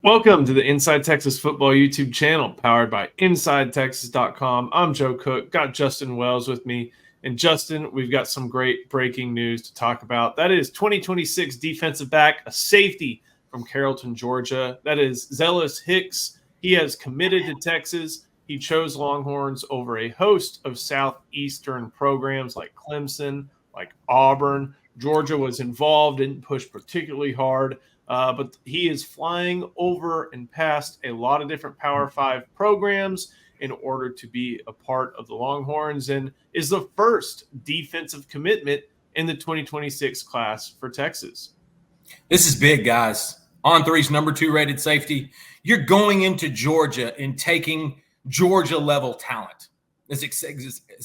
Welcome to the Inside Texas Football YouTube channel, powered by InsideTexas.com. I'm Joe Cook, got Justin Wells with me. And Justin, we've got some great breaking news to talk about. That is 2026 defensive back, a safety from Carrollton, Georgia. That is Zelus Hicks. He has committed to Texas. He chose Longhorns over a host of Southeastern programs like Clemson, like Auburn. Georgia was involved, didn't push particularly hard. But he is flying over and past a lot of different Power 5 programs in order to be a part of the Longhorns, and is the first defensive commitment in the 2026 class for Texas. This is big, guys. On3's number 2 rated safety. You're going into Georgia and taking Georgia-level talent. It's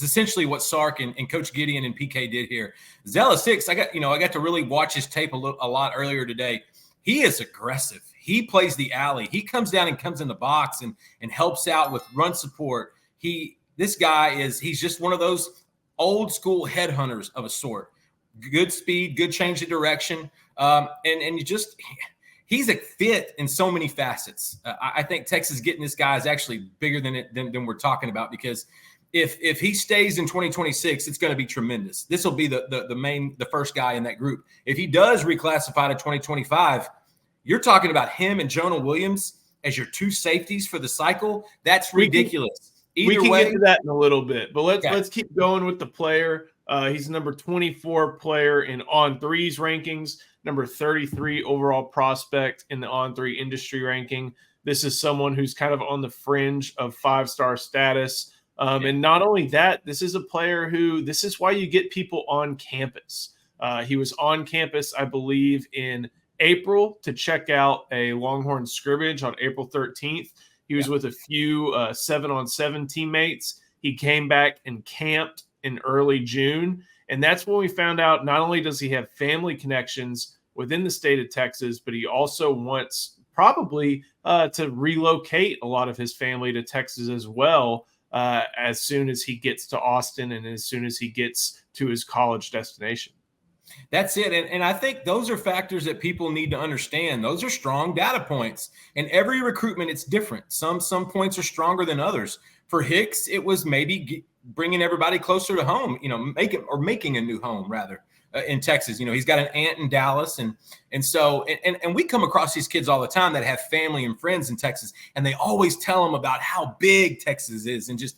essentially what Sark and Coach Gideon and PK did here. Zelus Hicks, I got to really watch his tape a lot earlier today. He is aggressive. He plays the alley. He comes down and comes in the box and helps out with run support. This guy he's just one of those old school headhunters of a sort. Good speed, good change of direction. He's a fit in so many facets. I think Texas getting this guy is actually bigger than we're talking about, because if he stays in 2026, it's going to be tremendous. This will be the first guy in that group. If he does reclassify to 2025, you're talking about him and Jonah Williams as your 2 safeties for the cycle. That's ridiculous. We can get to that in a little bit, but let's keep going with the player. He's number 24 player in On3's rankings, number 33 overall prospect in the On3 industry ranking. This is someone who's kind of on the fringe of 5-star status. And not only that, this is a player this is why you get people on campus. He was on campus, I believe, in April to check out a Longhorn scrimmage on April 13th. He was with a few 7-on-7 teammates. He came back and camped in early June. And that's when we found out not only does he have family connections within the state of Texas, but he also wants probably to relocate a lot of his family to Texas as well. As soon as he gets to Austin and as soon as he gets to his college destination. That's it. And I think those are factors that people need to understand. Those are strong data points. And every recruitment, it's different. Some points are stronger than others. For Hicks, it was maybe bringing everybody closer to home, making a new home, rather. In Texas, he's got an aunt in Dallas, and we come across these kids all the time that have family and friends in Texas, and they always tell them about how big Texas is and just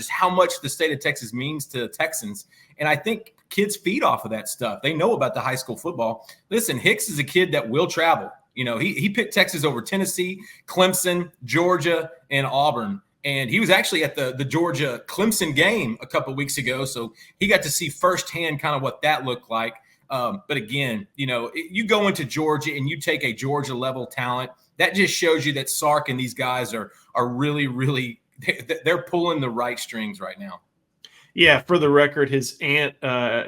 how much the state of Texas means to Texans. And I think kids feed off of that stuff. They know about the high school football. Listen, Hicks is a kid that will travel. He picked Texas over Tennessee, Clemson, Georgia, and Auburn. And he was actually at the Georgia Clemson game a couple of weeks ago. So he got to see firsthand kind of what that looked like. But again, you go into Georgia and you take a Georgia level talent, that just shows you that Sark and these guys are really, really, they're pulling the right strings right now. Yeah. For the record, his aunt,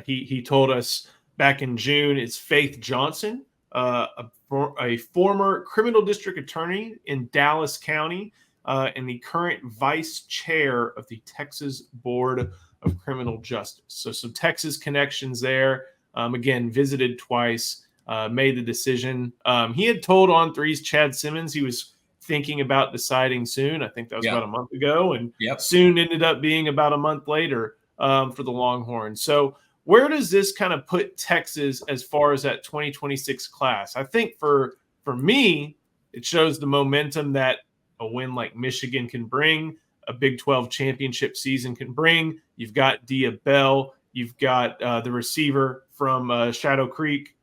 he told us back in June, is Faith Johnson, a former criminal district attorney in Dallas County. And the current vice chair of the Texas Board of Criminal Justice. So some Texas connections there. Again, visited twice, made the decision. He had told On3's Chad Simmons he was thinking about deciding soon. I think that was about a month ago. And soon ended up being about a month later for the Longhorns. So where does this kind of put Texas as far as that 2026 class? I think for me, it shows the momentum that a win like Michigan can bring, a Big 12 championship season can bring. You've got Dia Bell. You've got the receiver from Shadow Creek.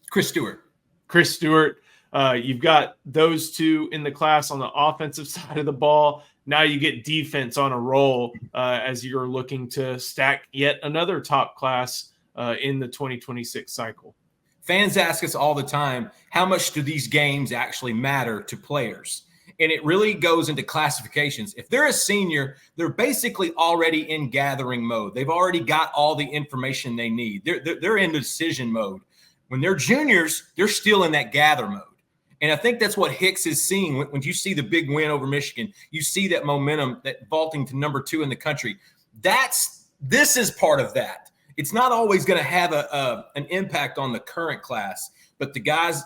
Chris Stewart. You've got those 2 in the class on the offensive side of the ball. Now you get defense on a roll as you're looking to stack yet another top class in the 2026 cycle. Fans ask us all the time, how much do these games actually matter to players? And it really goes into classifications. If they're a senior, they're basically already in gathering mode. They've already got all the information they need. They're in decision mode. When they're juniors, they're still in that gather mode. And I think that's what Hicks is seeing. When you see the big win over Michigan, you see that momentum, that vaulting to number 2 in the country. This is part of that. It's not always going to have an impact on the current class, but the guys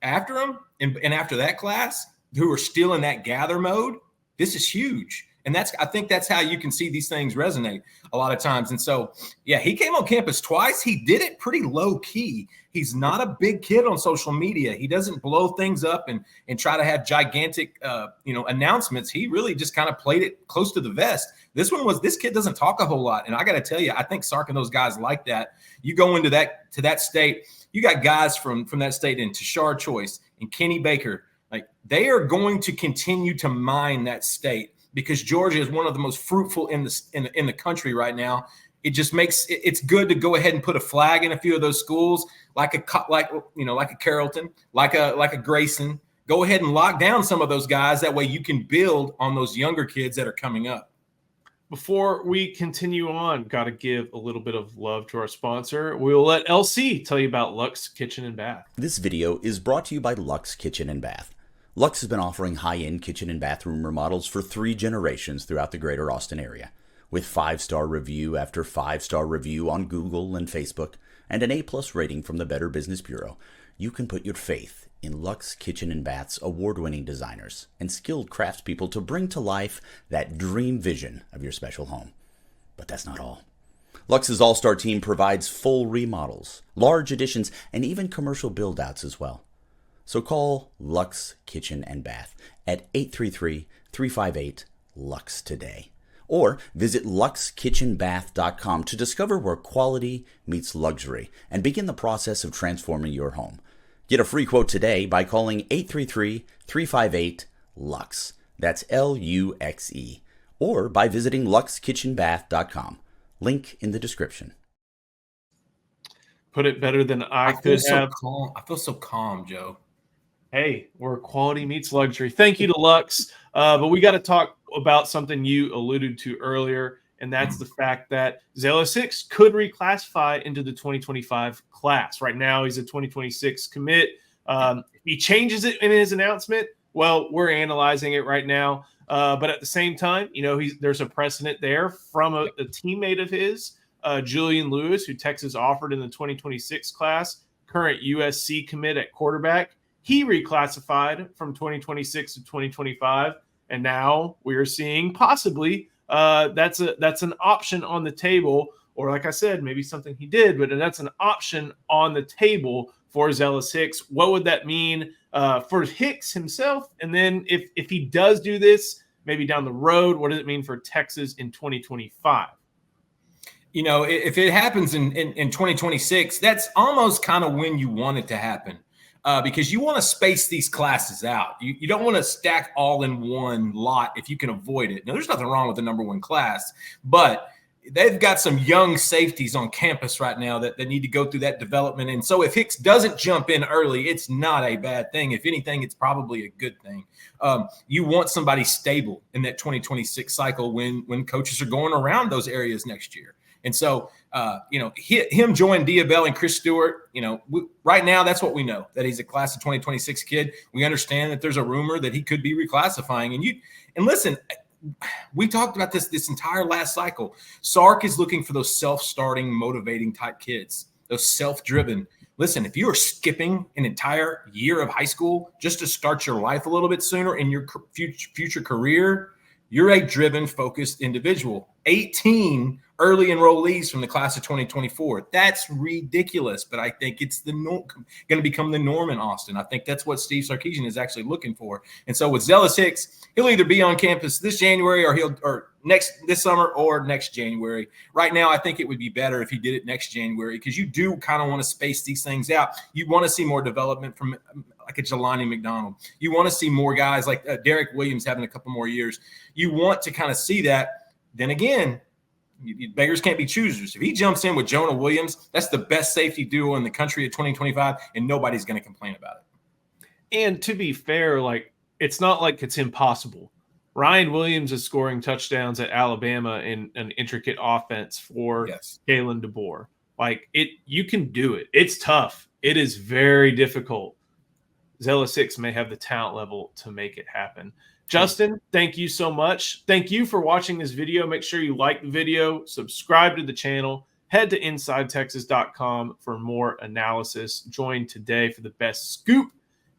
after him and after that class who are still in that gather mode, this is huge. And I think that's how you can see these things resonate a lot of times. And so, yeah, he came on campus twice. He did it pretty low key. He's not a big kid on social media. He doesn't blow things up and try to have gigantic, announcements. He really just kind of played it close to the vest. This kid doesn't talk a whole lot. And I got to tell you, I think Sark and those guys like that. You go into that state, you got guys from that state in Tashard Choice and Kenny Baker. Like, they are going to continue to mine that state, because Georgia is one of the most fruitful in the country right now. It just makes it's good to go ahead and put a flag in a few of those schools, like a Carrollton, like a Grayson. Go ahead and lock down some of those guys. That way you can build on those younger kids that are coming up. Before we continue on, got to give a little bit of love to our sponsor. We'll let LC tell you about Luxe Kitchen and Bath. This video is brought to you by Luxe Kitchen and Bath. Luxe has been offering high-end kitchen and bathroom remodels for 3 generations throughout the greater Austin area. With 5-star review after 5-star review on Google and Facebook, and an A+ rating from the Better Business Bureau, you can put your faith in Luxe Kitchen and Bath's award-winning designers and skilled craftspeople to bring to life that dream vision of your special home. But that's not all. Luxe's all-star team provides full remodels, large additions, and even commercial build-outs as well. So call Luxe Kitchen and Bath at 833-358-LUXE today. Or visit luxekitchenbath.com to discover where quality meets luxury and begin the process of transforming your home. Get a free quote today by calling 833-358-LUXE. That's LUXE. Or by visiting luxekitchenbath.com. Link in the description. Put it better than I could have. I feel so calm, Joe. Hey, where quality meets luxury. Thank you to Luxe. But we got to talk about something you alluded to earlier, and that's the fact that Zelus Hicks could reclassify into the 2025 class. Right now, he's a 2026 commit. He changes it in his announcement. Well, we're analyzing it right now. But at the same time, there's a precedent there from a teammate of his, Julian Lewis, who Texas offered in the 2026 class, current USC commit at quarterback. He reclassified from 2026 to 2025, and now we are seeing possibly that's an option on the table, or like I said, maybe something he did, but that's an option on the table for Zelus Hicks. What would that mean for Hicks himself? And then if he does do this, maybe down the road, what does it mean for Texas in 2025? If it happens in 2026, that's almost kind of when you want it to happen. Because you want to space these classes out. You don't want to stack all in one lot if you can avoid it. Now, there's nothing wrong with the number 1 class, but they've got some young safeties on campus right now that need to go through that development. And so if Hicks doesn't jump in early, it's not a bad thing. If anything, it's probably a good thing. You want somebody stable in that 2026 cycle when coaches are going around those areas next year. And so, him join Diabell and Chris Stewart, right now, that's what we know, that he's a class of 2026 kid. We understand that there's a rumor that he could be reclassifying. And listen, we talked about this entire last cycle. Sark is looking for those self-starting, motivating type kids, those self-driven. Listen, if you are skipping an entire year of high school just to start your life a little bit sooner in your future career, you're a driven, focused individual. 18 early enrollees from the class of 2024. That's ridiculous, but I think it's going to become the norm in Austin. I think that's what Steve Sarkisian is actually looking for. And so with Zelus Hicks, he'll either be on campus this January or this summer or next January. Right now, I think it would be better if he did it next January, because you do kind of want to space these things out. You want to see more development from like a Jelani McDonald. You want to see more guys like Derek Williams having a couple more years. You want to kind of see that. Then again, beggars can't be choosers. If he jumps in with Jonah Williams, that's the best safety duo in the country of 2025, and nobody's going to complain about it. And to be fair, it's not like it's impossible. Ryan Williams is scoring touchdowns at Alabama in an intricate offense for Kalen DeBoer. You can do it. It's tough. It is very difficult. Zelus Hicks may have the talent level to make it happen. Justin, thank you so much. Thank you for watching this video. Make sure you like the video, subscribe to the channel, head to InsideTexas.com for more analysis. Join today for the best scoop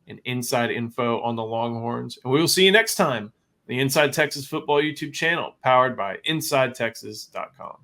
and inside info on the Longhorns. And we will see you next time, the Inside Texas Football YouTube channel, powered by InsideTexas.com.